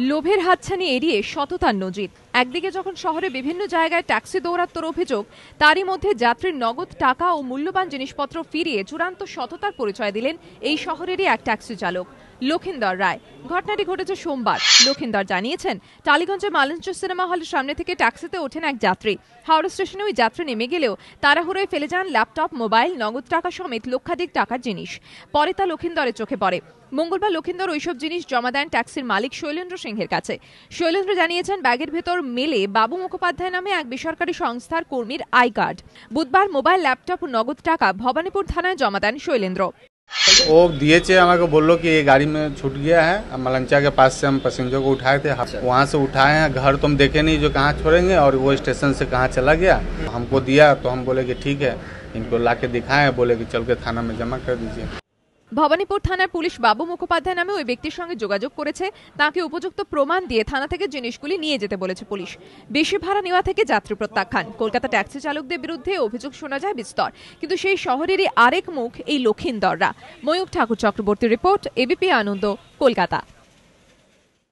লোভের হাতছানি এড়িয়ে সততার নজির। একদিকে যখন শহরে বিভিন্ন জায়গায় ট্যাক্সি দৌরাত্ম্যের অভিযোগ, তারই মধ্যে যাত্রীর নগদ টাকা ও মূল্যবান জিনিসপত্র ফিরিয়ে চূড়ান্ত সততার পরিচয় দিলেন এই শহরেরই এক ট্যাক্সি চালক লক্ষিন্দর রায়। ঘটনাটি ঘটেছে সোমবার। লক্ষিন্দর জানিয়েছেন, টালিগঞ্জে মালঞ্চ সিনেমা হলের সামনে থেকে ট্যাক্সিতে ওঠেন এক যাত্রী। হাওড়া স্টেশনে ওই যাত্রী নেমে গেলেও তাড়াহুড়োয় ফেলে যান ল্যাপটপ, মোবাইল, নগদ টাকা সমেত লক্ষাধিক টাকার জিনিস। পরে তা লক্ষিন্দরের চোখে পড়ে। মঙ্গলবার লক্ষিন্দর ওইসব জিনিস জমা দেন ট্যাক্সির মালিক শৈলেন্দ্র সিংহের কাছে। শৈলেন্দ্র জানিয়েছেন, ব্যাগের ভেতর মেলে বাবু মুখোপাধ্যায় নামে এক বেসরকারি সংস্থার কর্মীর আই কার্ড। বুধবার মোবাইল, ল্যাপটপ ও নগদ টাকা ভবানীপুর থানায় জমা দেন শৈলেন্দ্র। वो दिए हमारे को बोलो कि ये गाड़ी में छूट गया है। मलंचा के पास से हम पैसेंजर को उठाए थे, वहाँ से उठाए हैं। घर तुम देखे नहीं जो कहाँ छोड़ेंगे, और वो स्टेशन से कहाँ चला गया हमको दिया, तो हम बोले कि ठीक है, इनको ला के दिखाएं। बोले कि चल के थाना में जमा कर दीजिए। ভবানীপুর থানার পুলিশ বাবু মুখোপাধ্যায় নামে ওই ব্যক্তির সঙ্গে যোগাযোগ করেছে। তাকে উপযুক্ত প্রমাণ দিয়ে থানা থেকে জিনিসগুলি নিয়ে যেতে বলেছে পুলিশ। বেশি ভাড়া নেওয়া থেকে যাত্রী প্রত্যাখ্যান। কলকাতা ট্যাক্সি চালকদের বিরুদ্ধে অভিযোগ শোনা যায় বিস্তর, কিন্তু সেই শহরেরই আরেক মুখ এই লক্ষিন্দররা। ময়ূক ঠাকুর চক্রবর্তী রিপোর্ট, এবিপি আনন্দ, কলকাতা।